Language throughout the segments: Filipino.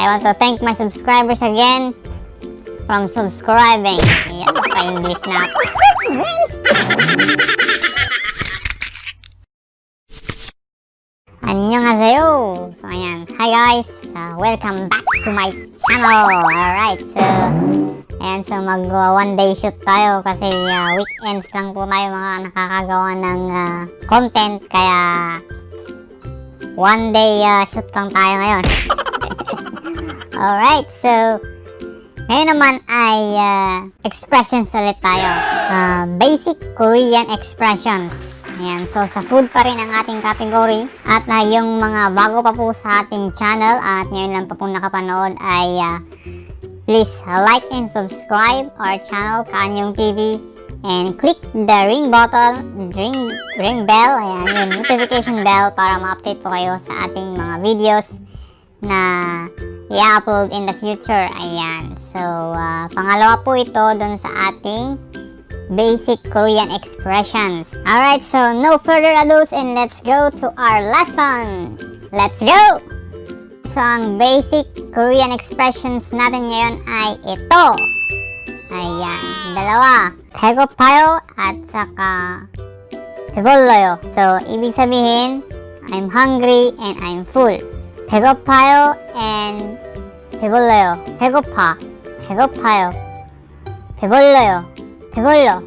I want to thank my subscribers again from subscribing. Ayan, pa-English na ako. Annyeonghaseyo! So, ayan. Hi guys! Welcome back to my channel! Alright, so mag one day shoot tayo kasi weekends lang po tayo mga nakakagawa ng content, kaya one day shoot lang tayo ngayon. Alright, so ngayon naman ay expressions ulit tayo. Basic Korean expressions. Ayan, so sa food pa rin ang ating category. At yung mga bago pa po sa ating channel at ngayon lang pa po nakapanood ay please like and subscribe our channel, Kaanyong TV, and click the ring button, ring bell, ayan, yung notification bell para ma-update po kayo sa ating mga videos na i-upload in the future. Ayan, so pangalawa po ito dun sa ating basic Korean expressions. Alright, so no further ado and let's go to our lesson. Let's go! So ang basic Korean expressions natin ngayon ay ito. Ayan, dalawa. 배고파요 at saka 배불러요. So ibig sabihin, I'm hungry and I'm full. 배고파요 and 배불러요. 배고파, 배고파요, 배불러요, 배불러.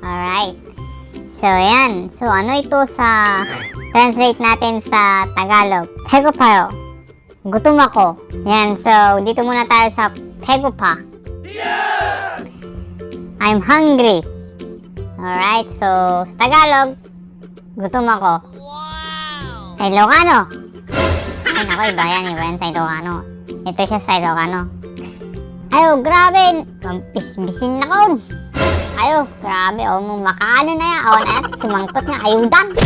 Alright. So yan. So ano ito sa translate natin sa Tagalog? 배고파요. Gutom ako. Yan. So dito muna tayo sa 배고파. Yes! I'm hungry. Alright. So sa Tagalog, gutom ako. Wow! Sa Ilocano. Ay nako, iba yan sa Ilocano. Ito siya sa Ilocano. Ayo, grabe. Bisbisin na ko. Ayo, grabe. O, makaano na yan. O, sumangkot nga. Ayudan.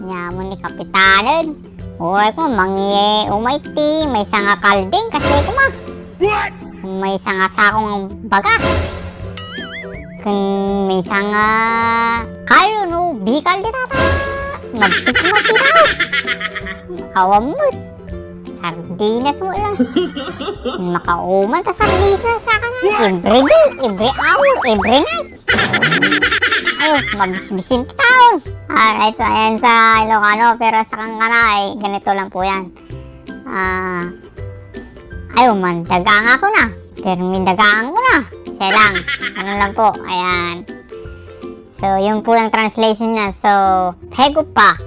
Nyamon ni Kapitanan. Uray ko, umayti. May sanga kalding. Kasi ko ma. May sanga sakong baga. Kung may sanga kayo, no. Bikal di tata. Magsik mo tiraw. Makawam mo. Sardinas mo lang. Makauman ta sardinas sa kanan. Every day, every hour, every night. Ayun, mabisbisin taon. Alright, so ayan sa Ilocano. Pero sa Kangana ay ganito lang po yan. Ayun man, dagang ako na. Pero may dagang ko na. Siya lang. Ano lang po, ayan. So, yun po yung translation niya. So, 배고파.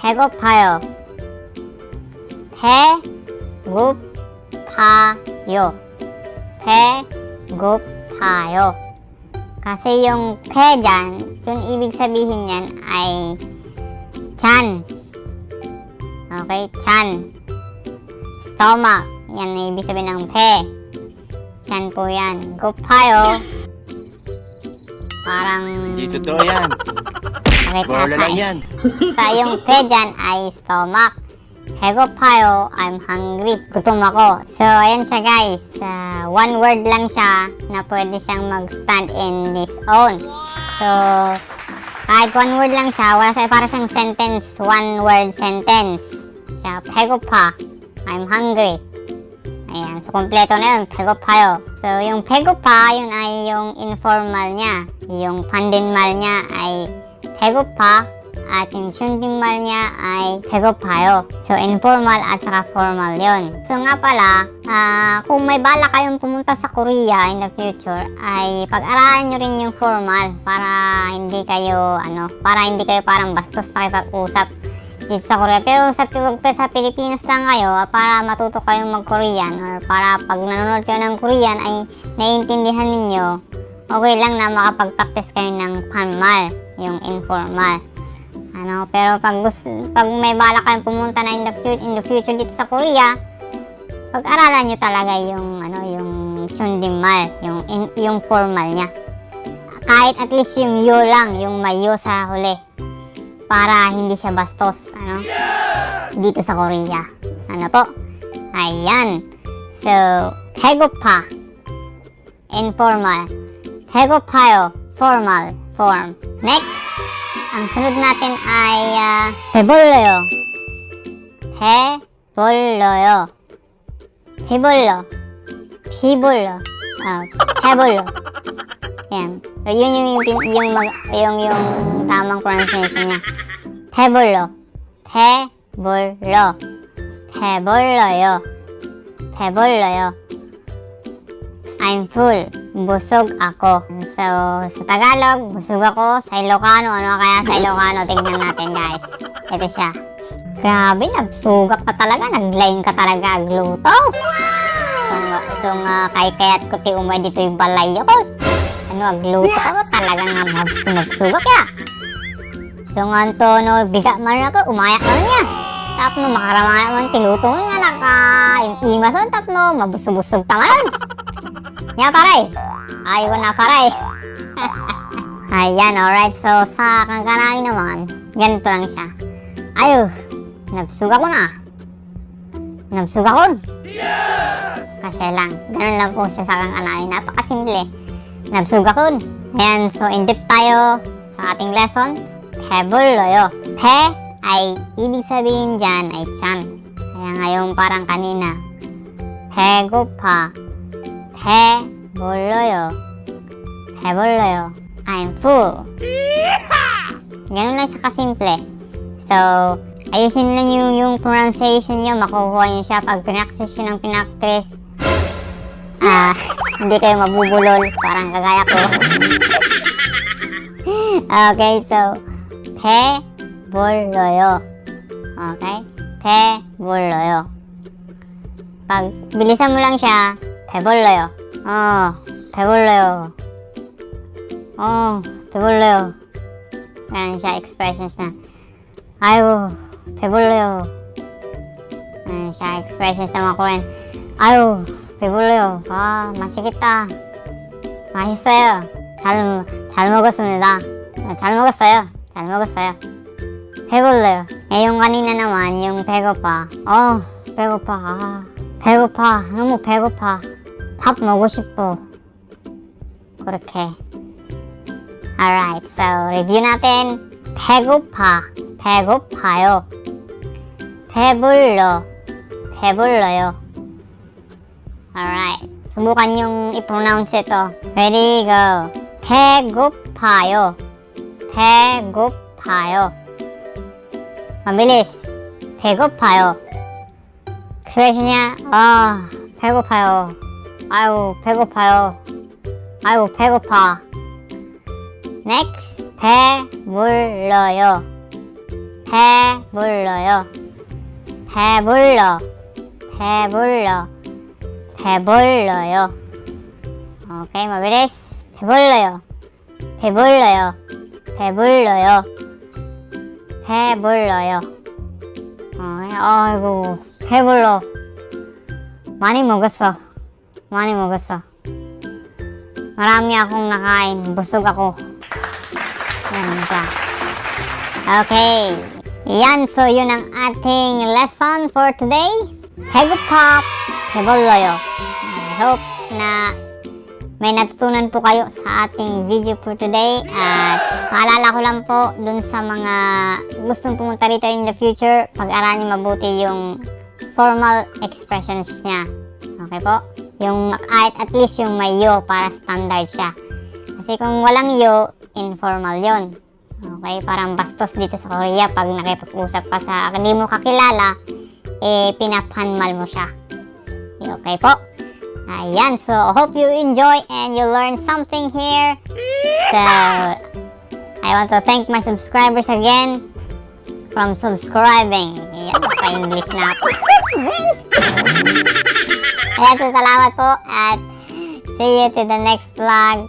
배고파요. 배고파요. 배고파요. Kasi yung pe dyan, yung ibig sabihin yan ay chan. Okay, chan. Stomach. Yan ang ibig sabihin ng pe. Chan po yan. Gopayo. Parang hindi totoo yan. Bola lang yan. Sa yung pe dyan ay stomach. 배고파요, I'm hungry. Gutom ako. So, ayan siya guys. One word lang siya na pwede siyang mag-stand in this own. So, kahit one word lang siya, wala siya, para siyang sentence, one word sentence. Siya, 배고파, I'm hungry. Ayan, so kompleto na yun, 배고파요. So, yung 배고파, yun ay yung informal niya. Yung pandinmal niya ay 배고파. At yung chundinmal niya ay 배고파요. So, informal at saka formal yon. So, nga pala, kung may bala kayong pumunta sa Korea in the future, ay pag-aralan nyo rin yung formal para hindi kayo, parang bastos pakipag-usap dito sa Korea. Pero sa Pilipinas lang kayo, para matuto kayong mag-Korean or para pag nanonood kayo ng Korean ay naiintindihan ninyo, okay lang na makapag-practice kayo ng formal, yung informal. Pero pag may balak kayong pumunta na in the future dito sa Korea, pag-aralan nyo talaga yung chundinmal, yung formal niya. Kahit at least yung yo lang, yung may yo sa huli, para hindi siya bastos, dito sa Korea. Po? Ayan. So, 배고파, informal. 배고파요, formal, form. Next. Ang sunod natin ay 배불러요. 볼러요. 배불러. 비불러. 배불러. Yan. So, yun yung tamang pronunciation niya. 배불러. 배불러. 배불러요. 배불러요. I'm full. Busog ako. So, sa Tagalog, busog ako. Sa Ilocano, ano kaya sa Ilocano? Tingnan natin, guys. Ito siya. Grabe, nabsugap ka talaga. Naglain ka talaga, agluto. So nga, kayat ko ti umay dito yung balay ko. Ano, agluto ko. Talaga nga mabsugap ya. So nga, no, biga man ako. Umayak na niya. Tapno, makarama naman tiluto nga naka. Yung imason, tapno, mabusog-busog tangan. Nya paray. Ayaw na paray. Ayan, alright. So, sa kangkanay naman, ganito lang siya. Ayaw. Nabsug ako na. Nabsug ako. Kasi lang. Ganun lang po siya sa kangkanay. Napakasimple. Nabsug ako. Ayan, so in depth tayo sa ating lesson. 배불러요. 배 ay ibig sabihin dyan ay tiyan. Kaya ngayon parang kanina. 배고파. 배불러요. 배불러요. I'm full. Ganun lang siya kasimple. So, ayusin na yung pronunciation niyo. Makukuha niyo siya pag pinaksis yun ng pinaktis. Hindi kayo mabubulol. Parang kagaya ko. Okay, so, 배불러요. Okay? 배불러요. Pag bilisan mo lang siya, 배불러요. 배불러요. 배불러요. Ganun siya, expressions na. 아이고, 배불러요. Ganun siya, expressions na mga Korean. 아유, 배불러요. 맛있겠다. 맛있어요. 잘 먹었습니다. 잘 먹었어요. 잘 먹었어요. 배불러요. yung kanina naman, yung 배고파. 배고파. 배고파. 너무 배고파. 밥 먹고 싶어. 그렇게. Alright, so review natin. 배고파. 배고파요. 배불러. 배불러요. Alright. 수부kan yung i-pronounce ito. Ready, go. 배고파요. 배고파요. mabilis. 배고파요. expression niya, 배고파요. 아유, 배고파요. 아유, 배고파. next. 배불러요. 배불러요. 배불러. 배불러. 배불러요. Okay, mabilis. 배불러요. 배불러요. 배불러요. 배불러요. Okay, 아이고, 배불러. 많이 먹었어. 많이 먹었어. marami akong nakain. Busog ako. Yan siya. Okay. Yan, so yun ang ating lesson for today. 배고파. 배불러요. I hope na may natutunan po kayo sa ating video for today. At paalala ko lang po dun sa mga gustong pumunta rito in the future, pag-aralan niyo mabuti yung formal expressions niya. Okay po? Yung kahit at least yung may yo para standard siya. Kasi kung walang yo, informal yon. Okay? Parang bastos dito sa Korea pag nakipag-usap ka sa hindi mo kakilala, pinapanmal mo siya. Okay po? Ayan, so hope you enjoy and you learn something here. So, I want to thank my subscribers again from subscribing. Ayan, pa-English na ako. Ayan, so salamat po at see you to the next vlog.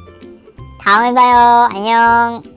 다음에 봐요. 안녕.